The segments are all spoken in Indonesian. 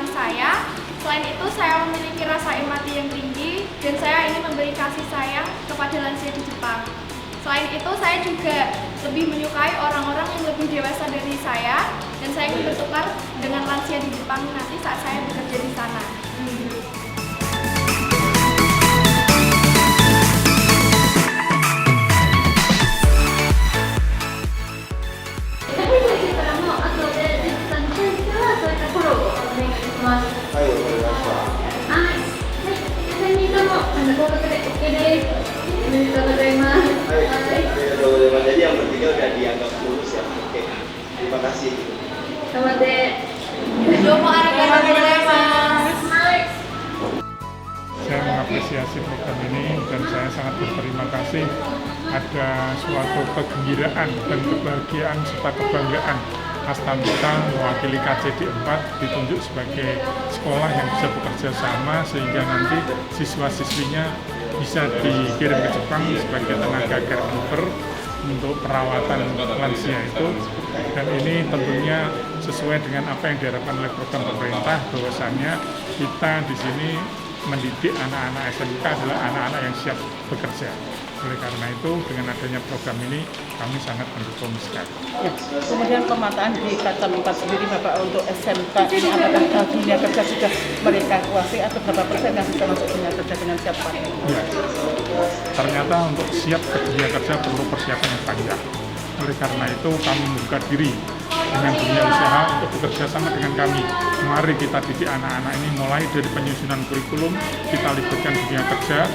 lingkungan saya. Selain itu, saya memiliki rasa empati yang tinggi dan saya ingin memberi kasih sayang kepada lansia di Jepang. Selain itu, saya juga lebih menyukai orang-orang yang lebih dewasa dari saya dan saya ingin bertukar dengan lansia di Jepang nanti saat saya bekerja di sana. Jadi yang bertiga udah dianggap lulus ya. Oke, terima kasih. Saya mengapresiasi program ini dan saya sangat berterima kasih ada suatu kegembiraan dan kebahagiaan serta kebanggaan Astamita mewakili KCD 4 ditunjuk sebagai sekolah yang bisa bekerja sama sehingga nanti siswa-siswinya bisa dikirim ke Jepang sebagai tenaga caregiver untuk perawatan lansia itu, dan ini tentunya sesuai dengan apa yang diharapkan oleh program pemerintah bahwasannya kita di sini mendidik anak-anak SMK adalah anak-anak yang siap bekerja. Oleh karena itu, dengan adanya program ini, kami sangat mendukung sekali. Ya. Kemudian pemetaan di Kacamata sendiri, Bapak, untuk SMK ini apakah dunia kerja sudah mereka kuasai atau berapa persen yang bisa masuk dunia kerja dengan siap pakai? Ya, ternyata untuk siap ke dunia kerja perlu persiapan yang panjang. Oleh karena itu, kami membuka diri dengan dunia usaha untuk bekerja sama dengan kami. Mari kita didik anak-anak ini mulai dari penyusunan kurikulum, kita libatkan dunia kerja,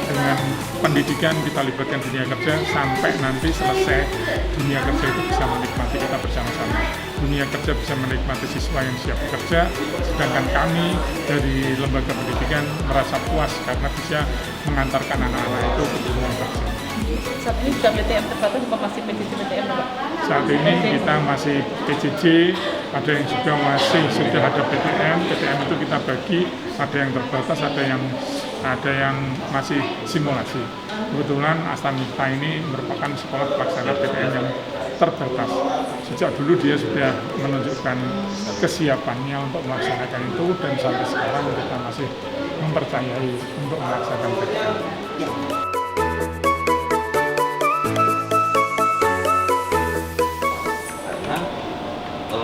dengan pendidikan kita libatkan dunia kerja, sampai nanti selesai dunia kerja itu bisa menikmati kita bersama-sama. Dunia kerja bisa menikmati siswa yang siap bekerja, sedangkan kami dari lembaga pendidikan merasa puas karena bisa mengantarkan anak-anak itu ke dunia kerja. Saat ini sudah PTM terbatas atau masih PJJ PTM, Bapak? Saat ini kita masih PJJ, ada yang sudah ada PTM itu kita bagi, ada yang terbatas, ada yang masih simulasi. Kebetulan Astamita ini merupakan sekolah pelaksana PTM yang terbatas. Sejak dulu dia sudah menunjukkan kesiapannya untuk melaksanakan itu, dan sampai sekarang kita masih mempercayai untuk melaksanakan PTM. Ya.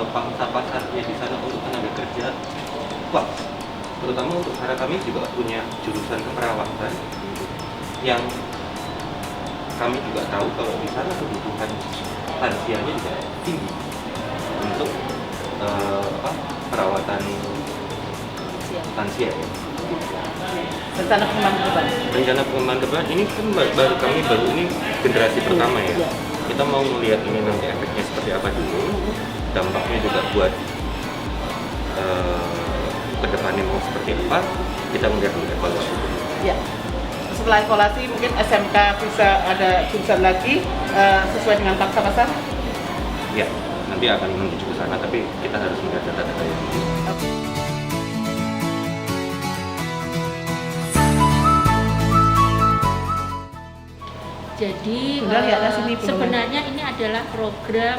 Pangsa pasarnya di sana untuk tenaga kerja, wah, terutama untuk karena kami juga punya jurusan keperawatan yang kami juga tahu kalau di sana kebutuhan lansianya juga tinggi untuk perawatan lansia. Rencana pengembangan ke depan? Rencana pengembangan ke depan ini kan kami baru ini generasi pertama ya. Kita mau melihat ini nanti efeknya seperti apa dulu. Dampaknya juga buat kedepannya mau seperti apa, kita melihat dulu evaluasi. Ya. Setelah evaluasi mungkin SMK bisa ada jurusan lagi sesuai dengan pangsa pasar? Ya, nanti akan menuju ke sana, tapi kita harus melihat data-data yang Jadi sebenarnya ini adalah program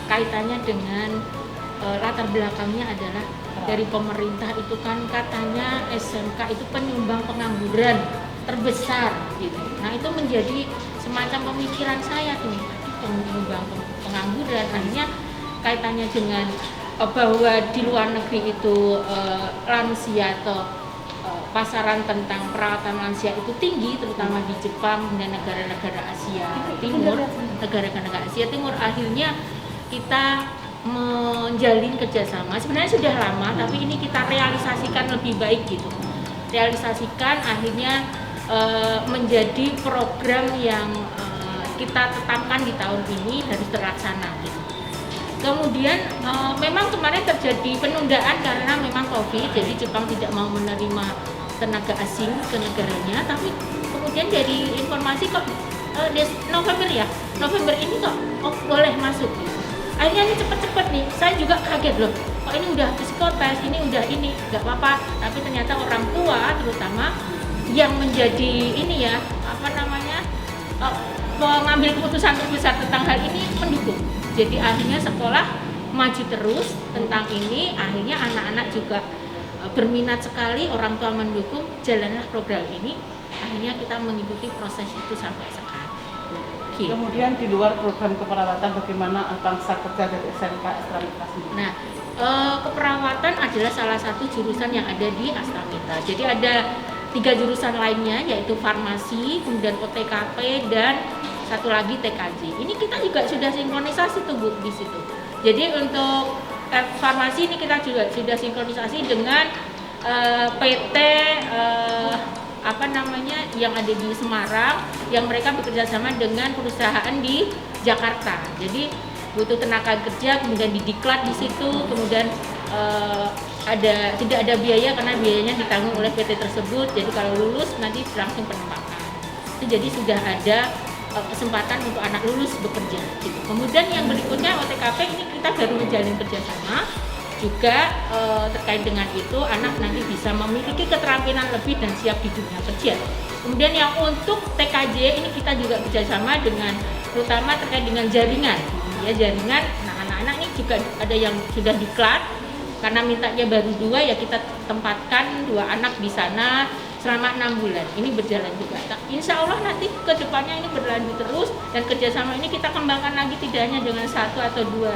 kaitannya dengan latar belakangnya adalah dari pemerintah itu kan katanya SMK itu penyumbang pengangguran terbesar gitu. Nah itu menjadi semacam pemikiran saya tuh, penyumbang pengangguran. Akhirnya kaitannya dengan bahwa di luar negeri itu lansia atau pasaran tentang perawatan lansia itu tinggi, terutama di Jepang dan negara-negara Asia Timur, negara-negara Asia Timur. Akhirnya kita menjalin kerjasama, sebenarnya sudah lama, tapi ini kita realisasikan lebih baik gitu. Realisasikan akhirnya menjadi program yang kita tetapkan di tahun ini harus terlaksana gitu. Kemudian memang kemarin terjadi penundaan karena memang COVID, jadi Jepang tidak mau menerima tenaga asing ke negaranya, tapi kemudian dari informasi kok November ini kok boleh masuk gitu. Akhirnya ini cepet-cepet nih, saya juga kaget loh, kok ini udah psikotes, ini udah ini, nggak apa-apa. Tapi ternyata orang tua terutama yang menjadi ini ya, mengambil keputusan terbesar tentang hal ini mendukung. Jadi akhirnya sekolah maju terus tentang ini, akhirnya anak-anak juga berminat sekali, orang tua mendukung, jalanlah program ini. Akhirnya kita mengikuti proses itu sampai sekarang. Gitu. Kemudian di luar program keperawatan, bagaimana pangsa kerja dari SMK Astramita sendiri? Nah, keperawatan adalah salah satu jurusan yang ada di Astramita. Jadi ada 3 jurusan lainnya, yaitu farmasi, kemudian OTKP, dan satu lagi TKJ. Ini kita juga sudah sinkronisasi tuh Bu di situ. Jadi untuk farmasi ini kita juga sudah sinkronisasi dengan PT yang ada di Semarang, yang mereka bekerja sama dengan perusahaan di Jakarta. Jadi butuh tenaga kerja, kemudian didiklat di situ, kemudian tidak ada biaya karena biayanya ditanggung oleh PT tersebut. Jadi kalau lulus nanti langsung penempatan. Itu jadi sudah ada kesempatan untuk anak lulus bekerja. Gitu. Kemudian yang berikutnya OTKP ini kita baru menjalin kerjasama juga terkait dengan itu anak nanti bisa memiliki keterampilan lebih dan siap di dunia kerja. Kemudian yang untuk TKJ ini kita juga kerjasama dengan terutama terkait dengan jaringan. Ya jaringan, nah anak-anak ini juga ada yang sudah diklat karena mintanya baru 2 ya kita tempatkan 2 anak di sana selama 6 bulan. Ini berjalan juga. Insya Allah nanti ke depannya ini berlanjut terus dan kerjasama ini kita kembangkan lagi tidak hanya dengan 1 atau 2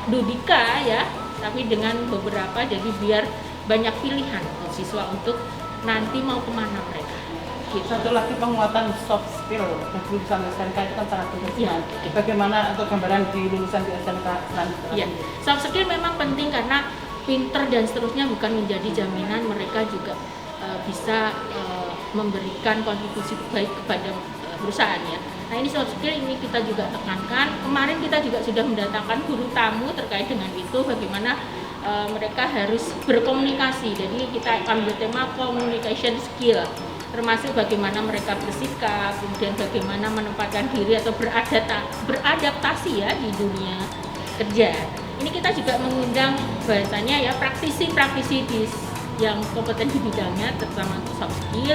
dudika ya, tapi dengan beberapa jadi biar banyak pilihan untuk siswa untuk nanti mau kemana mereka. Gitu. Satu lagi penguatan soft skill di lulusan SMK itu kan sangat penting. Ya. Bagaimana untuk gambaran di lulusan di SMK selanjutnya? Ya, soft skill memang penting karena pinter dan seterusnya bukan menjadi jaminan mereka juga bisa memberikan kontribusi baik kepada perusahaan ya. Nah ini soft skill ini kita juga tekankan. Kemarin kita juga sudah mendatangkan guru tamu terkait dengan itu bagaimana mereka harus berkomunikasi. Jadi kita ambil tema communication skill, termasuk bagaimana mereka bersikap, kemudian bagaimana menempatkan diri atau beradaptasi ya di dunia kerja. Ini kita juga mengundang bahasanya ya praktisi-praktisi yang kompeten di bidangnya, terutama untuk soft skill,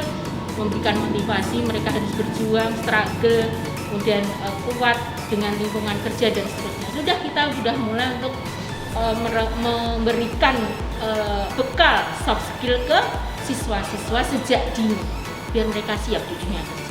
memberikan motivasi mereka harus berjuang, struggle, kemudian kuat dengan lingkungan kerja dan seterusnya. Kita sudah mulai untuk memberikan bekal soft skill ke siswa-siswa sejak dini biar mereka siap di dunia kerja.